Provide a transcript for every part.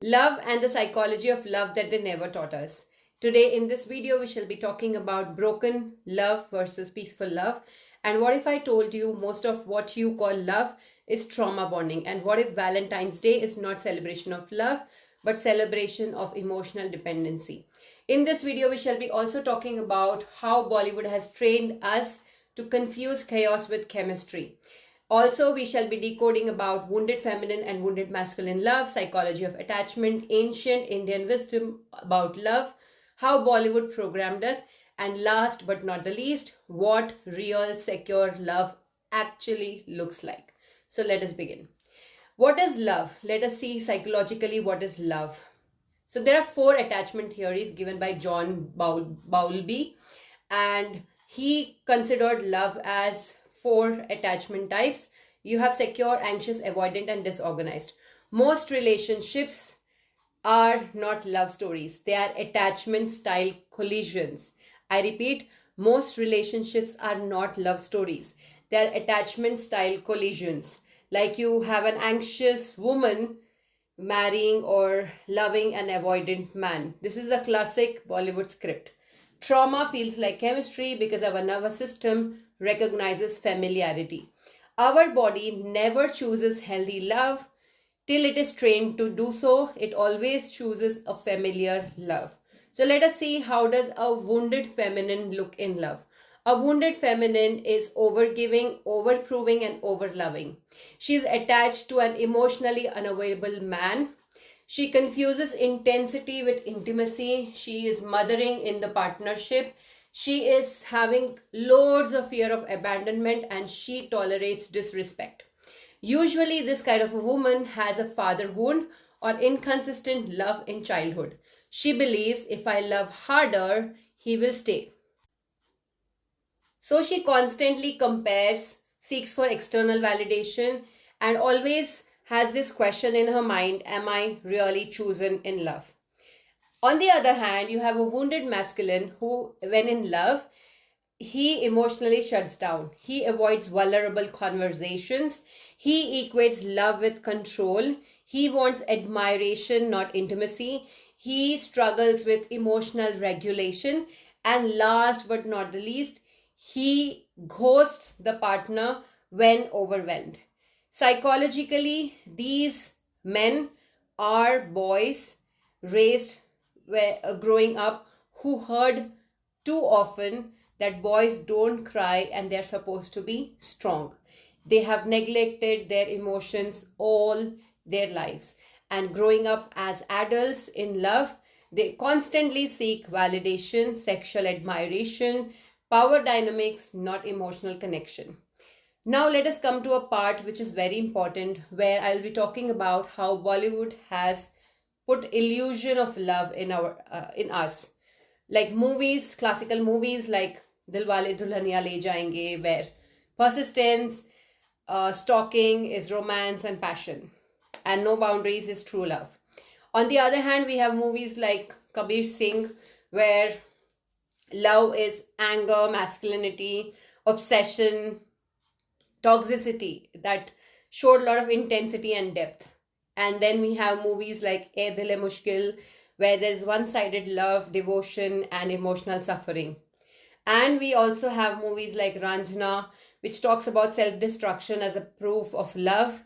Love and the psychology of love that they never taught us. Today in this video, we shall be talking about broken love versus peaceful love. And what if I told you most of what you call love is trauma bonding? And what if Valentine's Day is not celebration of love, but celebration of emotional dependency? In this video, we shall be also talking about how Bollywood has trained us to confuse chaos with chemistry. Also, we shall be decoding about wounded feminine and wounded masculine love, psychology of attachment, ancient Indian wisdom about love, how Bollywood programmed us, and last but not the least, what real secure love actually looks like. So let us begin. What is love? Let us see psychologically what is love. So there are 4 attachment theories given by John Bowlby, and he considered love as 4 attachment types. You have secure, anxious, avoidant, and disorganized. Most relationships are not love stories. They are attachment style collisions. I repeat, most relationships are not love stories. They are attachment style collisions. Like you have an anxious woman marrying or loving an avoidant man. This is a classic Bollywood script. Trauma feels like chemistry because our nervous system recognizes familiarity. Our body never chooses healthy love till it is trained to do so. It always chooses a familiar love. So let us see, how does a wounded feminine look in love? A wounded feminine is overgiving, overproving, and overloving. She is attached to an emotionally unavailable man. She confuses intensity with intimacy. She is mothering in the partnership. She is having loads of fear of abandonment, and she tolerates disrespect. Usually, this kind of a woman has a father wound or inconsistent love in childhood. She believes, if I love harder, he will stay. So she constantly compares, seeks for external validation, and always has this question in her mind, am I really chosen in love? On the other hand, you have a wounded masculine who, when in love, he emotionally shuts down. He avoids vulnerable conversations. He equates love with control. He wants admiration, not intimacy. He struggles with emotional regulation. And last but not the least, he ghosts the partner when overwhelmed. Psychologically, these men are boys raised growing up who heard too often that boys don't cry and they're supposed to be strong. They have neglected their emotions all their lives. And growing up as adults in love, they constantly seek validation, sexual admiration, power dynamics, not emotional connection. Now let us come to a part which is very important, where I'll be talking about how Bollywood has put illusion of love in us. Like movies, classical movies like Dilwale Dulhania Le Jayenge, where persistence, stalking is romance and passion, and no boundaries is true love. On the other hand, we have movies like Kabir Singh, where love is anger, masculinity, obsession, toxicity that showed a lot of intensity and depth. And then we have movies like Ae Dil Hai Mushkil, where there's one-sided love, devotion, and emotional suffering. And we also have movies like Ranjana, which talks about self-destruction as a proof of love.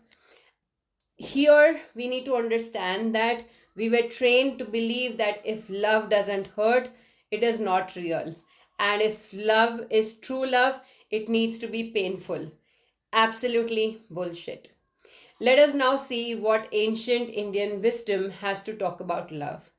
Here, we need to understand that we were trained to believe that if love doesn't hurt, it is not real. And if love is true love, it needs to be painful. Absolutely bullshit. Let us now see what ancient Indian wisdom has to talk about love.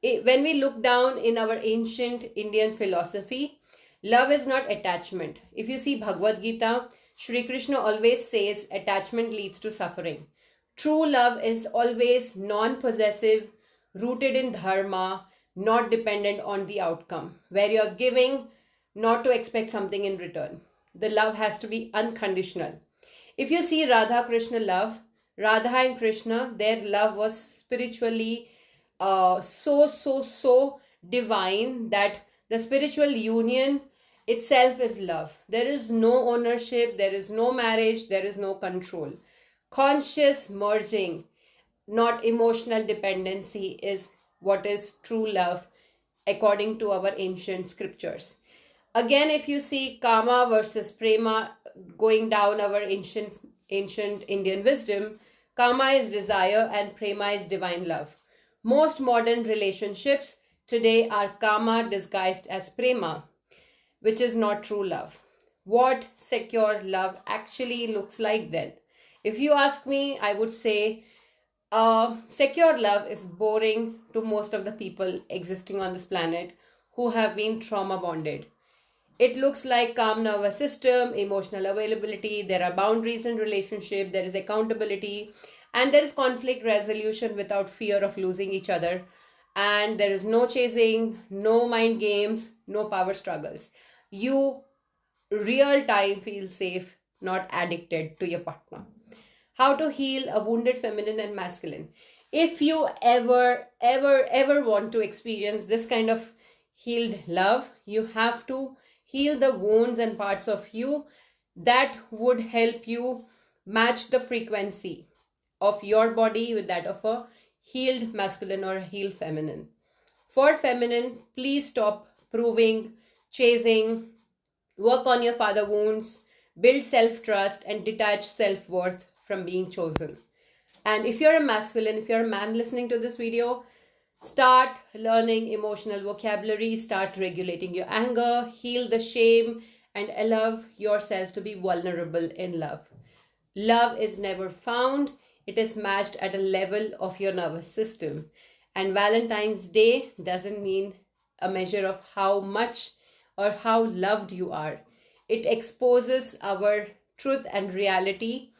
When we look down in our ancient Indian philosophy, love is not attachment. If you see Bhagavad Gita, Shri Krishna always says attachment leads to suffering. True love is always non-possessive, rooted in dharma, not dependent on the outcome, where you're giving not to expect something in return. The love has to be unconditional. If you see Radha Krishna love, Radha and Krishna, their love was spiritually so divine that the spiritual union itself is love. There is no ownership, there is no marriage, there is no control. Conscious merging not emotional dependency is what is true love according to our ancient scriptures. Again, if you see Kama versus Prema going down our ancient Indian wisdom, Kama is desire and Prema is divine love. Most modern relationships today are Kama disguised as Prema, which is not true love. What secure love actually looks like then? If you ask me, I would say secure love is boring to most of the people existing on this planet who have been trauma bonded. It looks like calm nervous system, emotional availability, there are boundaries in relationship, there is accountability, and there is conflict resolution without fear of losing each other. And there is no chasing, no mind games, no power struggles. You real time feel safe, not addicted to your partner. How to heal a wounded feminine and masculine. If you ever want to experience this kind of healed love, you have to heal the wounds and parts of you that would help you match the frequency of your body with that of a healed masculine or a healed feminine. For feminine, please stop proving, chasing, work on your father wounds, build self-trust, and detach self-worth from being chosen. And if you're a masculine, if you're a man listening to this video, start learning emotional vocabulary, start regulating your anger, heal the shame, and allow yourself to be vulnerable in love. Love is never found, it is matched at a level of your nervous system. And Valentine's Day doesn't mean a measure of how much or how loved you are. It exposes our truth and reality.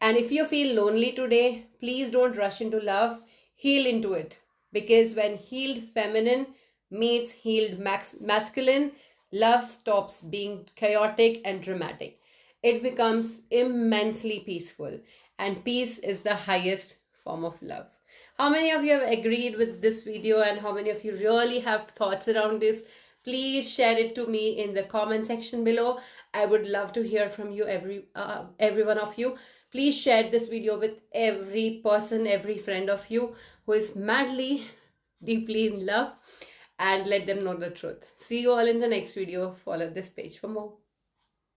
And if you feel lonely today, please don't rush into love, heal into it. Because when healed feminine meets healed masculine, love stops being chaotic and dramatic. It becomes immensely peaceful. And peace is the highest form of love. How many of you have agreed with this video and how many of you really have thoughts around this? Please share it to me in the comment section below. I would love to hear from you, every one of you. Please share this video with every person, every friend of you who is madly, deeply in love, and let them know the truth. See you all in the next video. Follow this page for more.